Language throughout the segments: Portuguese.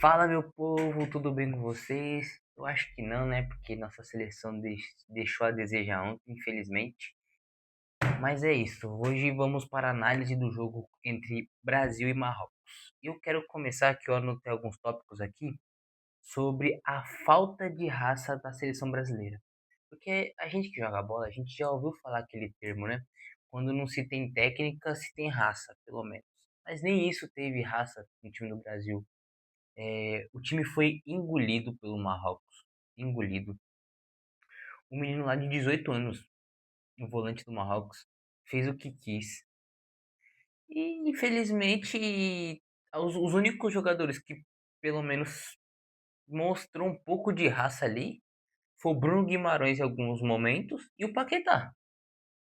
Fala, meu povo, tudo bem com vocês? Eu acho que não, né? Porque nossa seleção deixou a desejar ontem, infelizmente. Mas é isso. Hoje vamos para a análise do jogo entre Brasil e Marrocos. Eu quero começar aqui, eu anotei alguns tópicos aqui sobre a falta de raça da seleção brasileira. Porque a gente que joga bola, a gente já ouviu falar aquele termo, né? Quando não se tem técnica, se tem raça, pelo menos. Mas nem isso teve raça no time do Brasil. O time foi engolido pelo Marrocos. Engolido. O menino lá de 18 anos, o volante do Marrocos, fez o que quis. E infelizmente, os únicos jogadores que pelo menos mostrou um pouco de raça ali foi o Bruno Guimarães em alguns momentos e o Paquetá.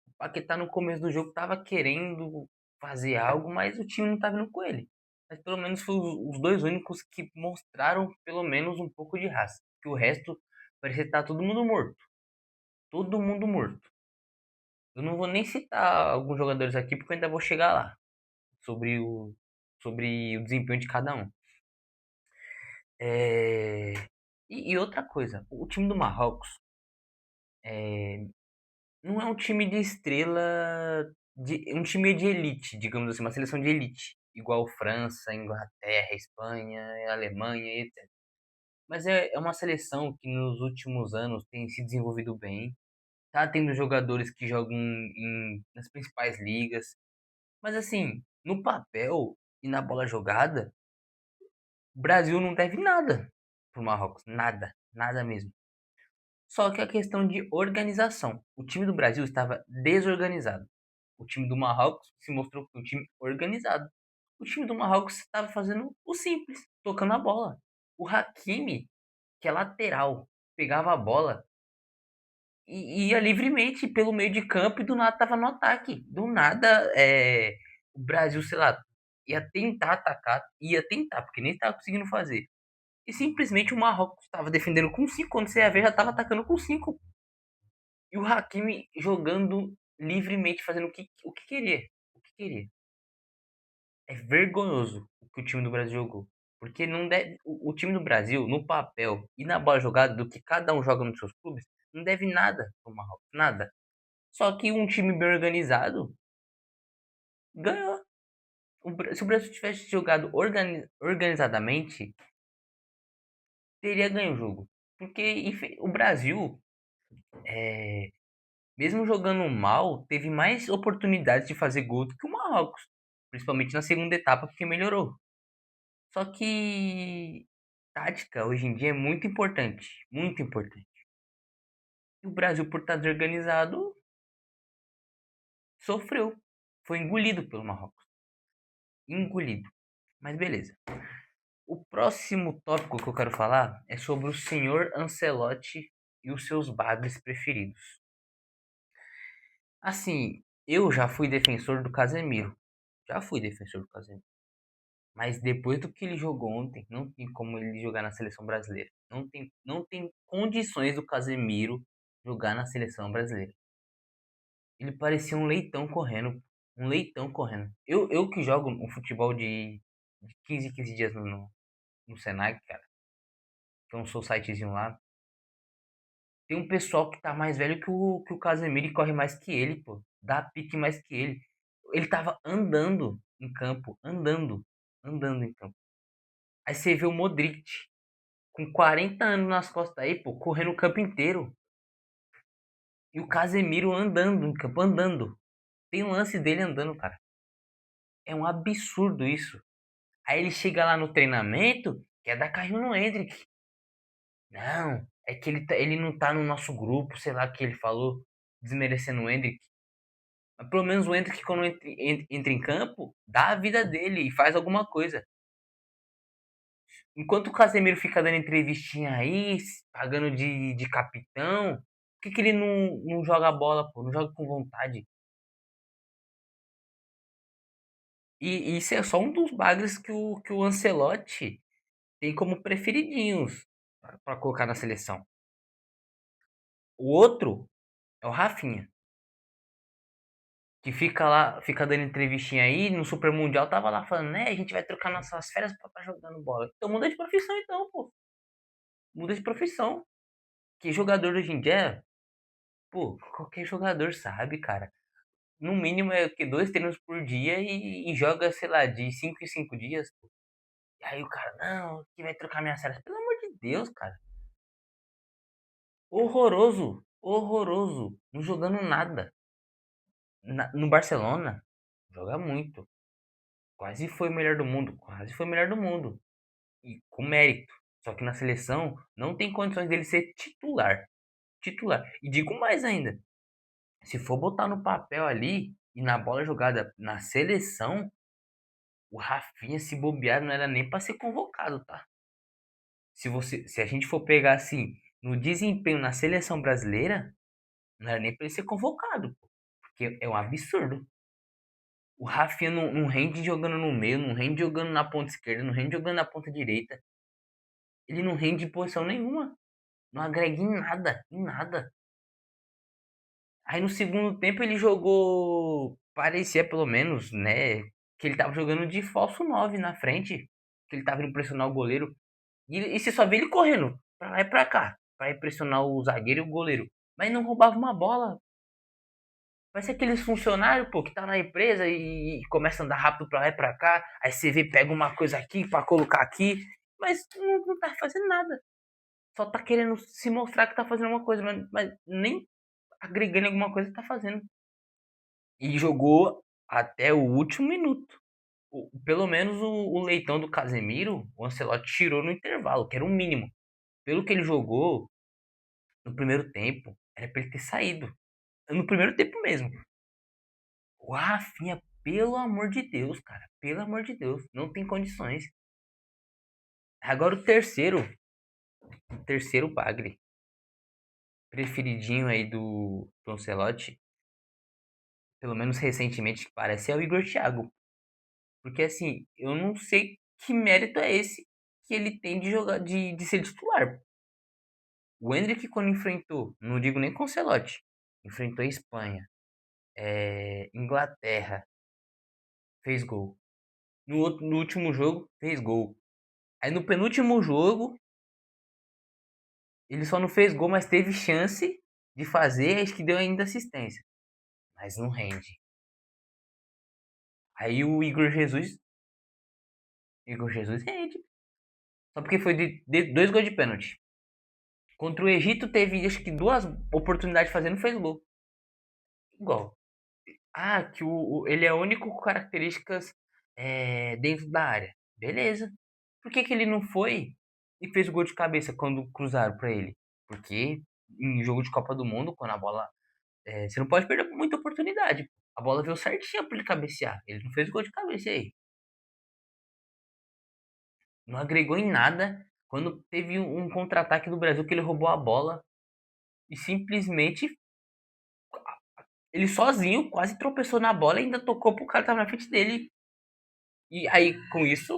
O Paquetá no começo do jogo tava querendo fazer algo, mas o time não tava indo com ele. Mas pelo menos foi os dois únicos que mostraram pelo menos um pouco de raça. Que o resto parecia estar todo mundo morto. Todo mundo morto. Eu não vou nem citar alguns jogadores aqui porque eu ainda vou chegar lá. Sobre o desempenho de cada um. É, e outra coisa, o time do Marrocos não é um time de estrela, um time de elite, digamos assim, uma seleção de elite, igual França, Inglaterra, Espanha, Alemanha, etc. Mas é uma seleção que nos últimos anos tem se desenvolvido bem, tá tendo jogadores que jogam nas principais ligas, mas assim, no papel e na bola jogada, o Brasil não deve nada pro Marrocos, nada, nada mesmo. Só que a questão de organização. O time do Brasil estava desorganizado. O time do Marrocos se mostrou um time organizado. O time do Marrocos estava fazendo o simples, tocando a bola. O Hakimi, que é lateral, pegava a bola e ia livremente pelo meio de campo e do nada estava no ataque. Do nada, o Brasil, sei lá, ia tentar atacar, ia tentar, porque nem estava conseguindo fazer. E simplesmente o Marrocos estava defendendo com 5 quando você ia ver já estava atacando com 5. E o Hakimi jogando livremente, fazendo o que queria. O que queria. É vergonhoso o que o time do Brasil jogou. Porque não deve, o time do Brasil, no papel e na bola jogada, do que cada um joga nos seus clubes, não deve nada pro Marrocos. Nada. Só que um time bem organizado ganhou. Se o Brasil tivesse jogado organizadamente, teria ganho o jogo. Porque o Brasil, é, mesmo jogando mal, teve mais oportunidades de fazer gol do que o Marrocos. Principalmente na segunda etapa, porque melhorou. Só que tática hoje em dia é muito importante. Muito importante. E o Brasil, por estar desorganizado, sofreu. Foi engolido pelo Marrocos. Engolido. Mas beleza. O próximo tópico que eu quero falar é sobre o senhor Ancelotti e os seus bagres preferidos. Assim, eu já fui defensor do Casemiro. Já fui defensor do Casemiro. Mas depois do que ele jogou ontem, não tem como ele jogar na seleção brasileira. Não tem condições do Casemiro jogar na seleção brasileira. Ele parecia um leitão correndo. Um leitão correndo. Eu que jogo um futebol de 15 em 15 dias no Senai, cara, que é um societyzinho lá. Tem um pessoal que tá mais velho que o Casemiro e corre mais que ele, pô. Dá pique mais que ele. Ele tava andando em campo. Andando. Andando em campo. Aí você vê o Modric com 40 anos nas costas aí, pô, correndo o campo inteiro. E o Casemiro andando em campo, andando. Tem um lance dele andando, cara. É um absurdo isso. Aí ele chega lá no treinamento, quer dar carrinho no Hendrick. Não, é que ele não tá no nosso grupo, sei lá o que ele falou, desmerecendo o Hendrick. Mas pelo menos o Hendrick, quando entra em campo, dá a vida dele e faz alguma coisa. Enquanto o Casemiro fica dando entrevistinha aí, pagando de capitão, por que ele não joga a bola, pô? Não joga com vontade. E isso é só um dos bagres que o Ancelotti tem como preferidinhos para colocar na seleção. O outro é o Rafinha. que fica lá, fica dando entrevistinha aí, no Super Mundial tava lá falando, né, a gente vai trocar nossas férias pra estar jogando bola. Então muda de profissão então, pô. Muda de profissão. Que jogador hoje em dia, pô, qualquer jogador sabe, cara. No mínimo é que 2 treinos por dia e joga, sei lá, de 5 em 5 dias. Pô. E aí o cara, não, que vai trocar minhas férias. Pelo amor de Deus, cara. Horroroso, horroroso. Não jogando nada. No Barcelona, joga muito. Quase foi o melhor do mundo. Quase foi o melhor do mundo. E com mérito. Só que na seleção não tem condições dele ser titular. Titular. E digo mais ainda. Se for botar no papel ali e na bola jogada na seleção, o Rafinha, se bobear, não era nem para ser convocado, tá? Se a gente for pegar assim, no desempenho na seleção brasileira, não era nem para ele ser convocado, pô, porque é um absurdo. O Rafinha não rende jogando no meio, não rende jogando na ponta esquerda, não rende jogando na ponta direita. Ele não rende em posição nenhuma. Não agrega em nada, em nada. Aí no segundo tempo ele jogou, parecia pelo menos, né, que ele tava jogando de falso 9 na frente, que ele tava indo pressionar o goleiro. E você só vê ele correndo pra lá e pra cá, pra impressionar o zagueiro e o goleiro. Mas não roubava uma bola. Parece aqueles funcionários, pô, que tá na empresa e começa a andar rápido pra lá e pra cá. Aí você vê, pega uma coisa aqui pra colocar aqui, mas não tá fazendo nada. Só tá querendo se mostrar que tá fazendo alguma coisa, mas nem agregando alguma coisa tá fazendo. E jogou até o último minuto. Pelo menos o leitão do Casemiro, o Ancelotti tirou no intervalo, que era o mínimo. Pelo que ele jogou no primeiro tempo, era pra ele ter saído. No primeiro tempo mesmo. O Rafinha, pelo amor de Deus, cara. Pelo amor de Deus. Não tem condições. Agora o terceiro bagre. Preferidinho aí do Ancelotti. Pelo menos recentemente que parece é o Igor Thiago. Porque assim, eu não sei que mérito é esse que ele tem de jogar, de ser titular. O Endrick, quando enfrentou, não digo nem com o Ancelotti, enfrentou a Espanha, Inglaterra, fez gol. No último jogo, fez gol. Aí no penúltimo jogo, ele só não fez gol, mas teve chance de fazer, acho que deu ainda assistência. Mas não rende. Aí o Igor Jesus rende. Só porque foi de 2 gols de pênalti. Contra o Egito teve acho que 2 oportunidades fazendo fez gol. Igual. Ah, que ele é o único com características dentro da área. Beleza. Por que ele não foi e fez o gol de cabeça quando cruzaram pra ele? Porque em jogo de Copa do Mundo, quando a bola. Você não pode perder muita oportunidade. A bola veio certinha pra ele cabecear. Ele não fez o gol de cabeça e aí. Não agregou em nada. Quando teve um contra-ataque do Brasil que ele roubou a bola e simplesmente ele sozinho quase tropeçou na bola e ainda tocou pro cara que tava na frente dele. E aí, com isso,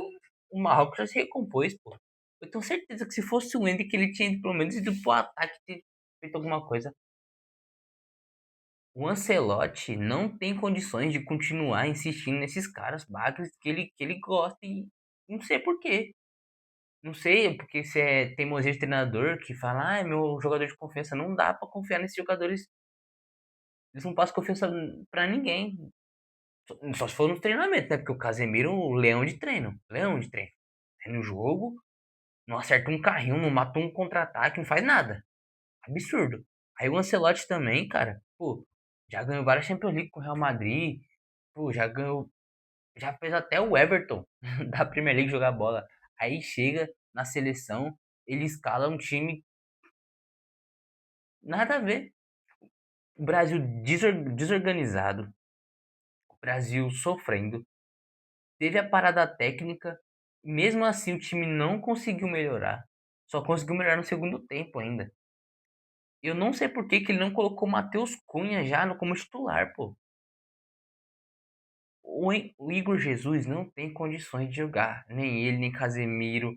o Marrocos já se recompôs, pô. Eu tenho certeza que se fosse o Ender, que ele tinha pelo menos ido pro ataque e ter feito alguma coisa. O Ancelotti não tem condições de continuar insistindo nesses caras bagres que ele gosta e não sei por quê. Não sei, porque se é teimosia de treinador que fala, ah, é meu jogador de confiança, não dá pra confiar nesses jogadores. Eles não passam confiança pra ninguém. Só se for no treinamento, né? Porque o Casemiro é o leão de treino. Leão de treino. É no jogo, não acerta um carrinho, não mata um contra-ataque, não faz nada. Absurdo. Aí o Ancelotti também, cara, pô, já ganhou várias Champions League com o Real Madrid, pô, já ganhou, já fez até o Everton da Premier League jogar bola. Aí chega na seleção, ele escala um time nada a ver. O Brasil desorganizado, o Brasil sofrendo, teve a parada técnica, mesmo assim o time não conseguiu melhorar. Só conseguiu melhorar no segundo tempo ainda. Eu não sei por que que ele não colocou o Matheus Cunha já como titular, pô. O Igor Jesus não tem condições de jogar. Nem ele, nem Casemiro.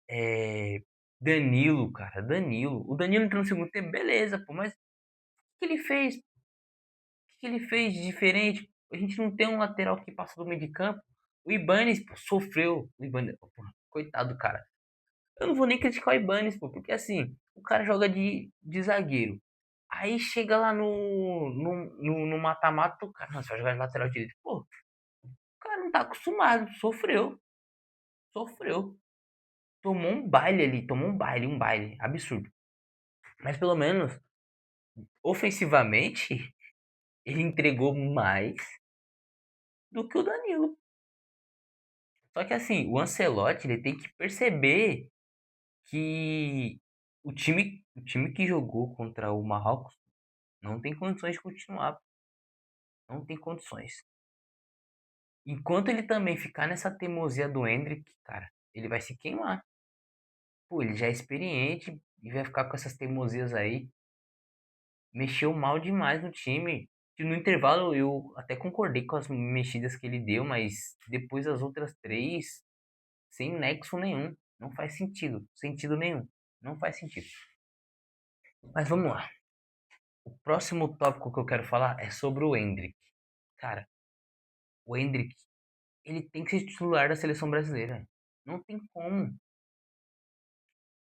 É... Danilo, cara. Danilo. O Danilo entrou no segundo tempo, beleza, pô. Mas o que ele fez? O que ele fez de diferente? A gente não tem um lateral que passa do meio de campo. O Ibanes, pô, sofreu. O Ibanes, pô, coitado do cara. Eu não vou nem criticar o Ibanes, pô, porque assim, o cara joga de zagueiro. Aí chega lá no mata-mata, o cara, nossa, vai jogar de lateral direito. Pô, o cara não tá acostumado, sofreu, sofreu. Tomou um baile ali, tomou um baile, absurdo. Mas pelo menos, ofensivamente, ele entregou mais do que o Danilo. Só que assim, o Ancelotti, ele tem que perceber que o time que jogou contra o Marrocos não tem condições de continuar, não tem condições. Enquanto ele também ficar nessa teimosia do Endrick, cara, ele vai se queimar. Pô, ele já é experiente e vai ficar com essas teimosias aí. Mexeu mal demais no time. E no intervalo eu até concordei com as mexidas que ele deu, mas depois as outras três, sem nexo nenhum. Não faz sentido. Sentido nenhum. Não faz sentido. Mas vamos lá. O próximo tópico que eu quero falar é sobre o Endrick. Cara, o Endrick, ele tem que ser titular da seleção brasileira. Não tem como.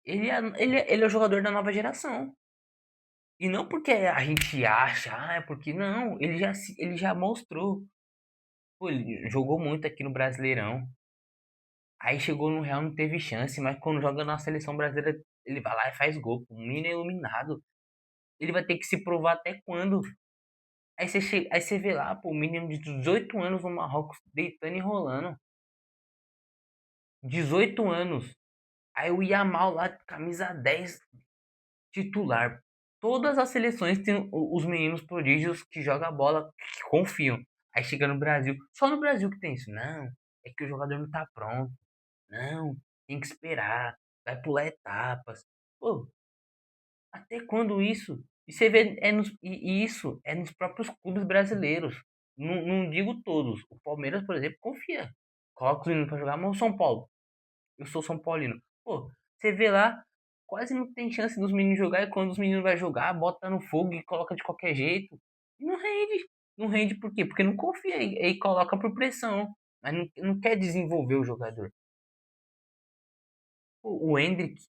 Ele é o jogador da nova geração. E não porque a gente acha, é porque não, ele já mostrou. Pô, ele jogou muito aqui no Brasileirão. Aí chegou no Real, não teve chance, mas quando joga na seleção brasileira, ele vai lá e faz gol. O menino é iluminado. Ele vai ter que se provar até quando? Aí você vê lá, pô, o menino de 18 anos no Marrocos deitando e rolando. 18 anos. Aí o Yamal lá, camisa 10 titular. Todas as seleções têm os meninos prodígios que jogam a bola, que confiam. Aí chega no Brasil, só no Brasil que tem isso. Não, é que o jogador não tá pronto. Não, tem que esperar. Vai pular etapas. Pô, até quando isso? E você vê, e isso é nos próprios clubes brasileiros. Não, não digo todos. O Palmeiras, por exemplo, confia. Coloca os meninos pra jogar, mas o São Paulo. Eu sou São Paulino. Pô, você vê lá, quase não tem chance dos meninos jogar. E quando os meninos vai jogar, bota no fogo e coloca de qualquer jeito. E não rende. Não rende por quê? Porque não confia e coloca por pressão. Mas não quer desenvolver o jogador. Pô, o Endrick,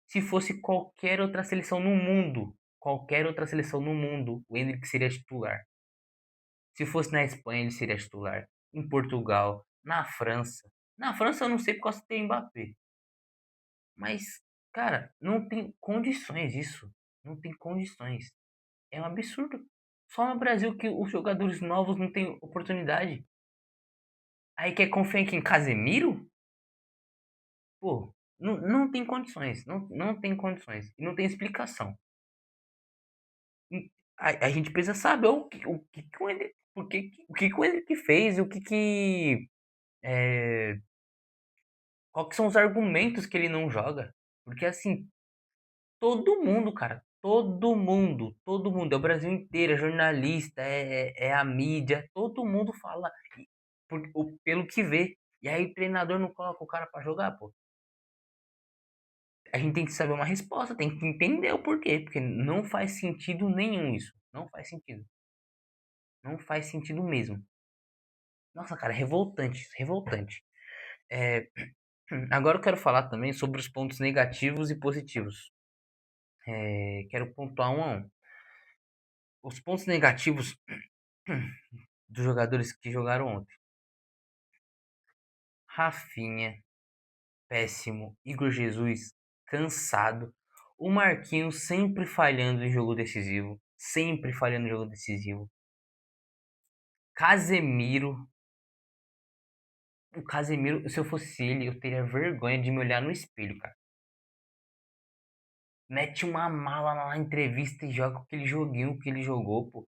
se fosse qualquer outra seleção no mundo, o Endrick seria titular. Se fosse na Espanha, ele seria titular. Em Portugal, na França. Na França eu não sei por causa que tem Mbappé. Mas, cara, não tem condições isso. Não tem condições. É um absurdo. Só no Brasil que os jogadores novos não têm oportunidade. Aí quer confiar em quem? Casemiro? Pô, não tem condições. Não tem condições. E não tem explicação. A gente precisa saber o que o Endrick, o que o Endrick fez, é, qual que são os argumentos que ele não joga. Porque assim, todo mundo, cara, todo mundo, é o Brasil inteiro, é jornalista, é a mídia, todo mundo fala pelo que vê. E aí o treinador não coloca o cara pra jogar, pô. A gente tem que saber uma resposta, tem que entender o porquê, porque não faz sentido nenhum isso. Não faz sentido. Não faz sentido mesmo. Nossa, cara, revoltante, revoltante. É, agora eu quero falar também sobre os pontos negativos e positivos. Quero pontuar um a um. Os pontos negativos dos jogadores que jogaram ontem. Rafinha, péssimo. Igor Jesus, cansado. O Marquinhos sempre falhando em jogo decisivo. Sempre falhando em jogo decisivo. Casemiro. O Casemiro, se eu fosse ele, eu teria vergonha de me olhar no espelho, cara. Mete uma mala na entrevista e joga aquele joguinho que ele jogou, pô.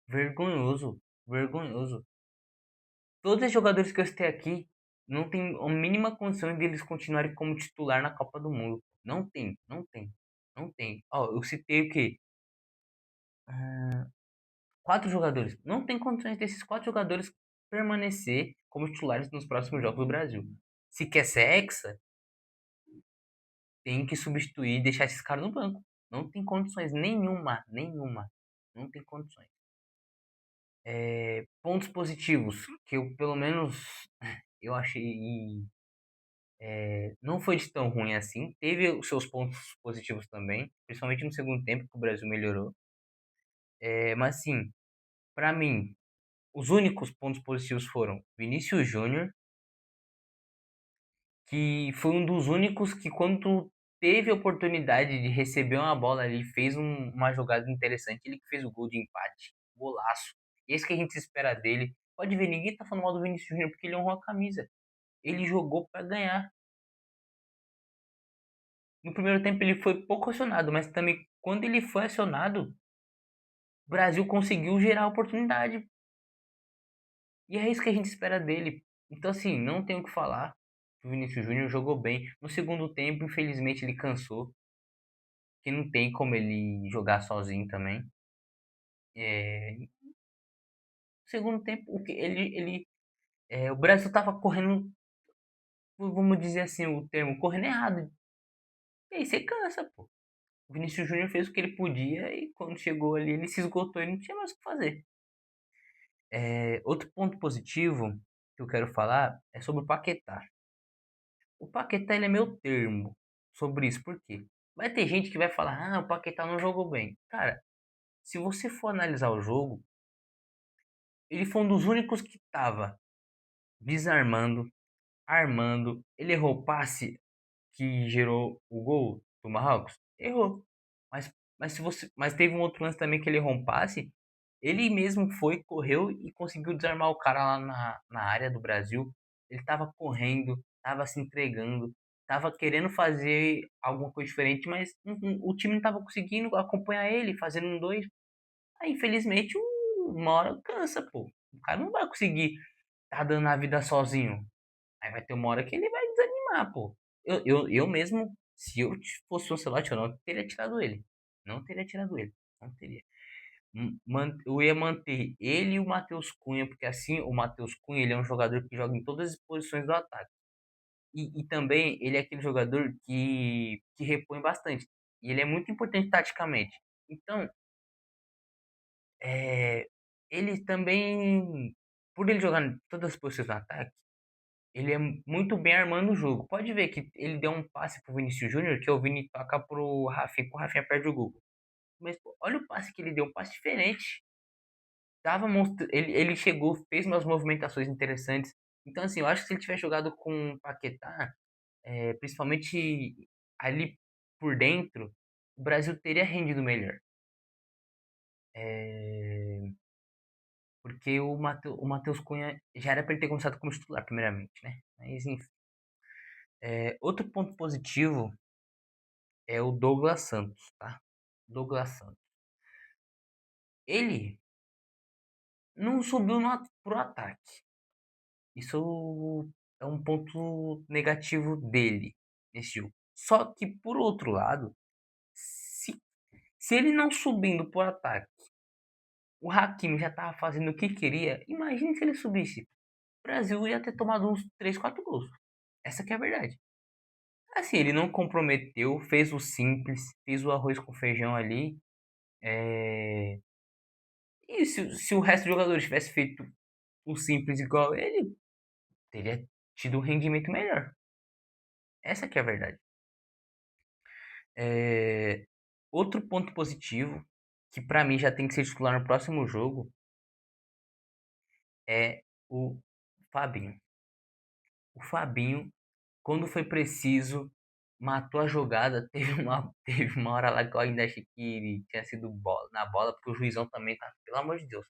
Vergonhoso. Vergonhoso. Todos os jogadores que eu citei aqui não tem a mínima condição de eles continuarem como titular na Copa do Mundo. Não tem, não tem, não tem. Ó, eu citei o quê? Quatro jogadores. Não tem condições desses quatro jogadores permanecer como titulares nos próximos jogos do Brasil. Se quer ser hexa, tem que substituir e deixar esses caras no banco. Não tem condições nenhuma, nenhuma. Não tem condições. Pontos positivos que eu, pelo menos, eu achei, não foi de tão ruim assim. Teve os seus pontos positivos também, principalmente no segundo tempo que o Brasil melhorou. Mas assim, pra mim, os únicos pontos positivos foram Vinícius Júnior, que foi um dos únicos que quando teve a oportunidade de receber uma bola ali, fez uma jogada interessante. Ele que fez o gol de empate, golaço. Esse que a gente espera dele. Pode ver, ninguém tá falando mal do Vinícius Júnior porque ele honrou a camisa. Ele jogou pra ganhar. No primeiro tempo ele foi pouco acionado, mas também quando ele foi acionado, o Brasil conseguiu gerar a oportunidade. E é isso que a gente espera dele. Então, assim, não tenho o que falar. O Vinícius Júnior jogou bem. No segundo tempo, infelizmente, ele cansou. Que não tem como ele jogar sozinho também. No segundo tempo, o Brasil tava correndo, vamos dizer assim, o termo, correndo errado. E aí você cansa, pô. O Vinícius Júnior fez o que ele podia e quando chegou ali, ele se esgotou e não tinha mais o que fazer. Outro ponto positivo que eu quero falar é sobre o Paquetá. O Paquetá ele é meu termo sobre isso, por quê? Vai ter gente que vai falar, o Paquetá não jogou bem. Cara, se você for analisar o jogo, ele foi um dos únicos que tava desarmando, armando. Ele errou o passe que gerou o gol do Marrocos? Errou. Mas teve um outro lance também que ele errou um passe. Ele mesmo foi, correu e conseguiu desarmar o cara lá na área do Brasil. Ele tava correndo, tava se entregando, tava querendo fazer alguma coisa diferente, mas o time não tava conseguindo acompanhar ele, fazendo um dois. Aí, infelizmente, uma hora cansa, pô. O cara não vai conseguir tá dando a vida sozinho. Aí vai ter uma hora que ele vai desanimar, pô. Eu mesmo, se eu fosse o Ancelotti, eu não teria tirado ele. Não teria tirado ele. Não teria. Eu ia manter ele e o Matheus Cunha, porque assim o Matheus Cunha ele é um jogador que joga em todas as posições do ataque. E também ele é aquele jogador que repõe bastante. E ele é muito importante taticamente. Então, é, ele também, por ele jogar em todas as posições do ataque, ele é muito bem armando o jogo. Pode ver que ele deu um passe pro Vinícius Júnior, que o Vini toca pro Rafinha, que o Rafinha perde o gol. Mas pô, olha o passe que ele deu, um passe diferente. Ele chegou, fez umas movimentações interessantes. Então, assim, eu acho que se ele tivesse jogado com o Paquetá, principalmente ali por dentro, o Brasil teria rendido melhor. É, porque o Matheus Cunha já era para ele ter começado como titular, primeiramente, né? Mas, enfim. Outro ponto positivo é o Douglas Santos, tá? Douglas Santos. Ele não subiu pro ataque. Isso é um ponto negativo dele nesse jogo. Só que, por outro lado, se, se ele não subindo pro ataque, o Hakimi já tava fazendo o que queria, imagine se ele subisse. O Brasil ia ter tomado uns 3 4 gols. Essa que é a verdade. Assim, ele não comprometeu, fez o simples, fez o arroz com feijão ali. É... E se o resto dos jogadores tivesse feito o simples igual ele, teria tido um rendimento melhor. Essa que é a verdade. É, Outro ponto positivo, que pra mim já tem que ser titular no próximo jogo, é o Fabinho. O Fabinho, quando foi preciso, matou a jogada. Teve uma hora lá que eu ainda achei que ele tinha sido na bola, porque o juizão também tá, pelo amor de Deus.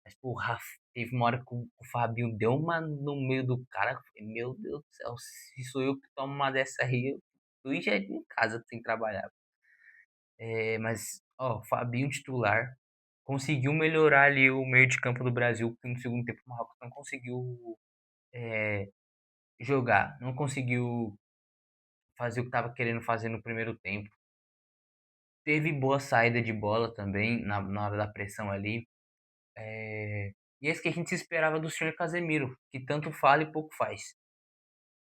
Mas, porra, teve uma hora que o Fabinho deu uma no meio do cara. Eu falei, meu Deus do céu, se sou eu que tomo uma dessa aí, eu ia em casa sem trabalhar. Mas, ó, o Fabinho titular conseguiu melhorar ali o meio de campo do Brasil, que no segundo tempo o Marrocos não conseguiu é, jogar, não conseguiu fazer o que estava querendo fazer no primeiro tempo. Teve boa saída de bola também na hora da pressão ali. E esse que a gente se esperava do senhor Casemiro, que tanto fala e pouco faz.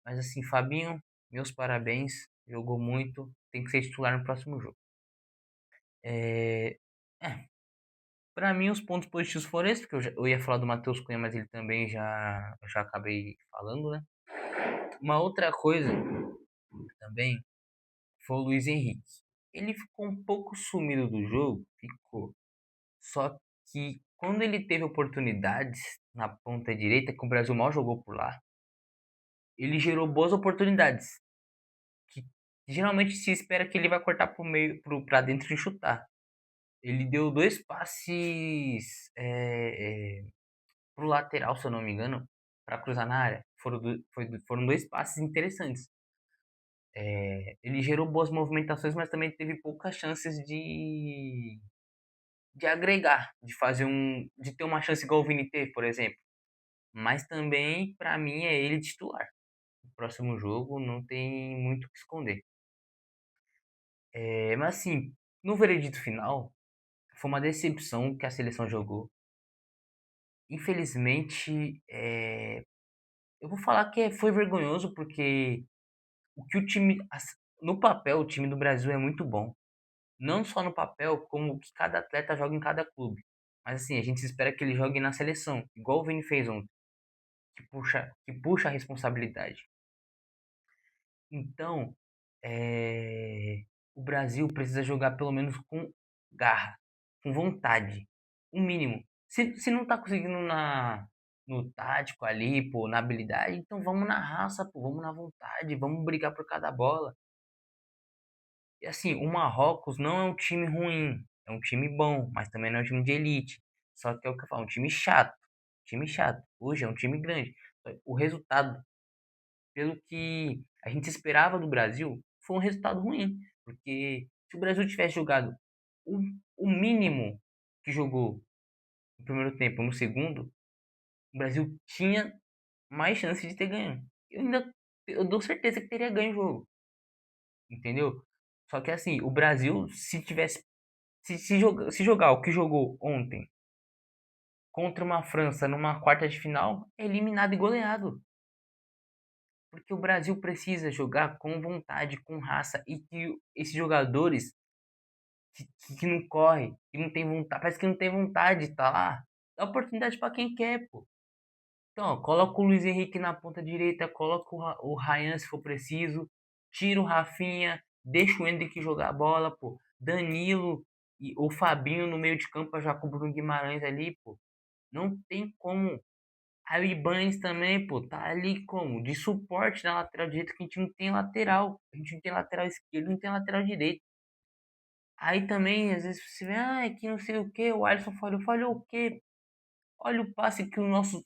Mas assim, Fabinho, meus parabéns, jogou muito, tem que ser titular no próximo jogo. É, Pra mim, os pontos positivos foram esses, porque eu ia falar do Matheus Cunha, mas ele também já acabei falando, né? Uma outra coisa também foi o Luiz Henrique. Ele ficou um pouco sumido do jogo, ficou. Só que quando ele teve oportunidades na ponta direita, que o Brasil mal jogou por lá, ele gerou boas oportunidades. Que geralmente se espera que ele vai cortar pro meio, pra dentro e chutar. Ele deu dois passes pro lateral, se eu não me engano, para cruzar na área. Foram dois passes interessantes. Ele gerou boas movimentações, mas também teve poucas chances de agregar, de ter uma chance igual o Vini teve, por exemplo. Mas também, para mim, é ele titular. No próximo jogo não tem muito o que esconder. Mas assim, no veredito final, foi uma decepção que a seleção jogou. Infelizmente, eu vou falar que foi vergonhoso porque o que o time, no papel, o time do Brasil é muito bom. Não só no papel, como o que cada atleta joga em cada clube. Mas assim, a gente espera que ele jogue na seleção, igual o Vini fez ontem, que puxa a responsabilidade. Então, o Brasil precisa jogar pelo menos com garra, com vontade, o mínimo. Se não tá conseguindo no tático ali, pô, na habilidade, então vamos na raça, pô, vamos na vontade, vamos brigar por cada bola. E assim, o Marrocos não é um time ruim, é um time bom, mas também não é um time de elite. Só que é o que eu falo, um time chato. Time chato. Hoje é um time grande. O resultado, pelo que a gente esperava do Brasil, foi um resultado ruim. Porque se o Brasil tivesse jogado o mínimo que jogou no primeiro tempo, no segundo, o Brasil tinha mais chance de ter ganho. Eu dou certeza que teria ganho o jogo, entendeu? Só que assim, o Brasil, se tivesse se jogar o que jogou ontem contra uma França numa quarta de final, é eliminado e goleado. Porque o Brasil precisa jogar com vontade, com raça, e que esses jogadores que não correm, que não tem vontade, parece que não tem vontade, tá lá. Dá oportunidade para quem quer, pô. Então, ó, coloca o Luiz Henrique na ponta direita, coloca o Ryan se for preciso, tira o Rafinha, deixa o Endrick jogar a bola, pô. Danilo e o Fabinho no meio de campo já com o Bruno Guimarães ali, pô. Não tem como. Aí o Ibanes também, pô, tá ali como? De suporte na lateral direita, que a gente não tem lateral. A gente não tem lateral esquerdo, não tem lateral direito. Aí também, às vezes você vê, é que não sei o que, o Alisson falhou. Falhou o quê? Olha o passe que o nosso.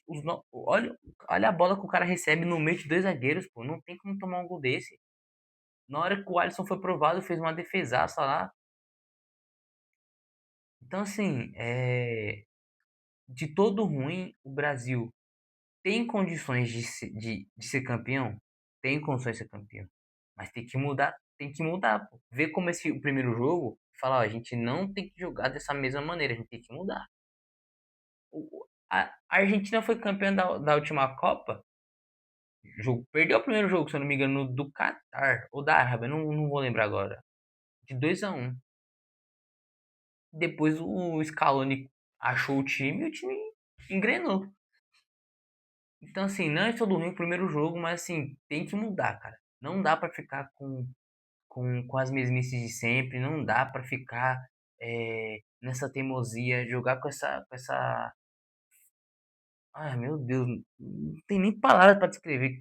Olha a bola que o cara recebe no meio de dois zagueiros, pô. Não tem como tomar um gol desse. Na hora que o Alisson foi provado, fez uma defesaça lá. Então, assim, de todo ruim, o Brasil tem condições de ser campeão? Tem condições de ser campeão. Mas tem que mudar, pô. Ver como o primeiro jogo, falar, ó, a gente não tem que jogar dessa mesma maneira, a gente tem que mudar. A Argentina foi campeã da última Copa, perdeu o primeiro jogo, se eu não me engano, do Catar ou da Arábia, não vou lembrar agora. De 2-1. Depois o Scaloni achou o time e o time engrenou. Então, assim, não é todo ruim o primeiro jogo, mas assim, tem que mudar, cara. Não dá pra ficar com as mesmices de sempre, não dá pra ficar nessa teimosia, jogar com essa. Ai, meu Deus, não tem nem palavra pra descrever.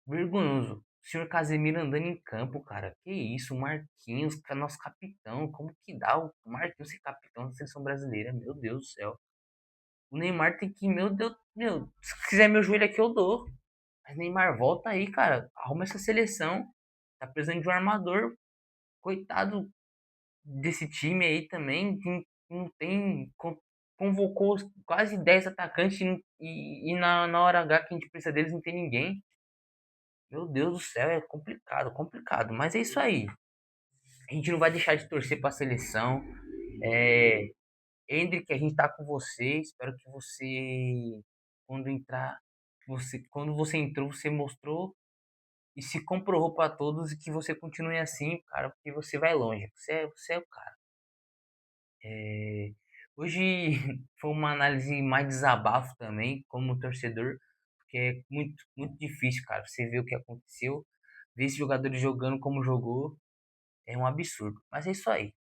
Vergonhoso. O senhor Casemiro andando em campo, cara. Que isso, o Marquinhos, nosso capitão. Como que dá o Marquinhos ser capitão da seleção brasileira? Meu Deus do céu. O Neymar tem que, meu Deus, meu, se quiser meu joelho aqui eu dou. Mas Neymar, volta aí, cara. Arruma essa seleção. Tá precisando de um armador. Coitado desse time aí também. Que não tem. Convocou quase 10 atacantes e na hora H que a gente precisa deles não tem ninguém. Meu Deus do céu, é complicado, complicado. Mas é isso aí. A gente não vai deixar de torcer para a seleção. É, Hendrick, a gente tá com você. Espero que você, quando entrar, quando você entrou, você mostrou e se comprovou para todos e que você continue assim, cara, porque você vai longe. Você é o cara. É, Hoje foi uma análise mais desabafo também, como torcedor, porque é muito, muito difícil, cara. Você vê o que aconteceu, ver esses jogadores jogando como jogou, é um absurdo. Mas é isso aí.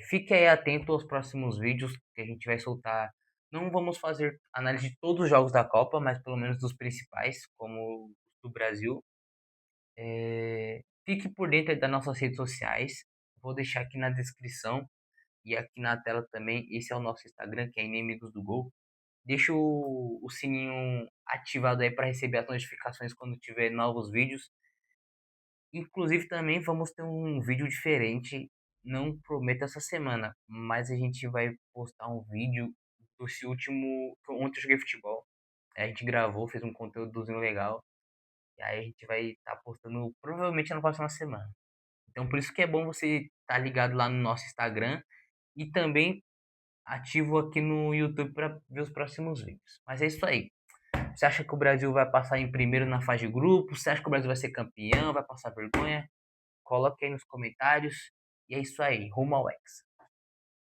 Fique aí atento aos próximos vídeos que a gente vai soltar. Não vamos fazer análise de todos os jogos da Copa, mas pelo menos dos principais, como os do Brasil. Fique por dentro aí das nossas redes sociais. Vou deixar aqui na descrição e aqui na tela também. Esse é o nosso Instagram, que é Inimigos do Gol. Deixa o sininho ativado aí para receber as notificações quando tiver novos vídeos. Inclusive também vamos ter um vídeo diferente. Não prometo essa semana, mas a gente vai postar um vídeo desse último. Ontem eu joguei futebol. A gente gravou, fez um conteúdozinho legal. E aí a gente vai estar postando provavelmente na próxima semana. Então por isso que é bom você estar ligado lá no nosso Instagram e também ativo aqui no YouTube para ver os próximos vídeos. Mas é isso aí. Você acha que o Brasil vai passar em primeiro na fase de grupo? Você acha que o Brasil vai ser campeão? Vai passar vergonha? Coloque aí nos comentários. E é isso aí. Rumo ao Hexa.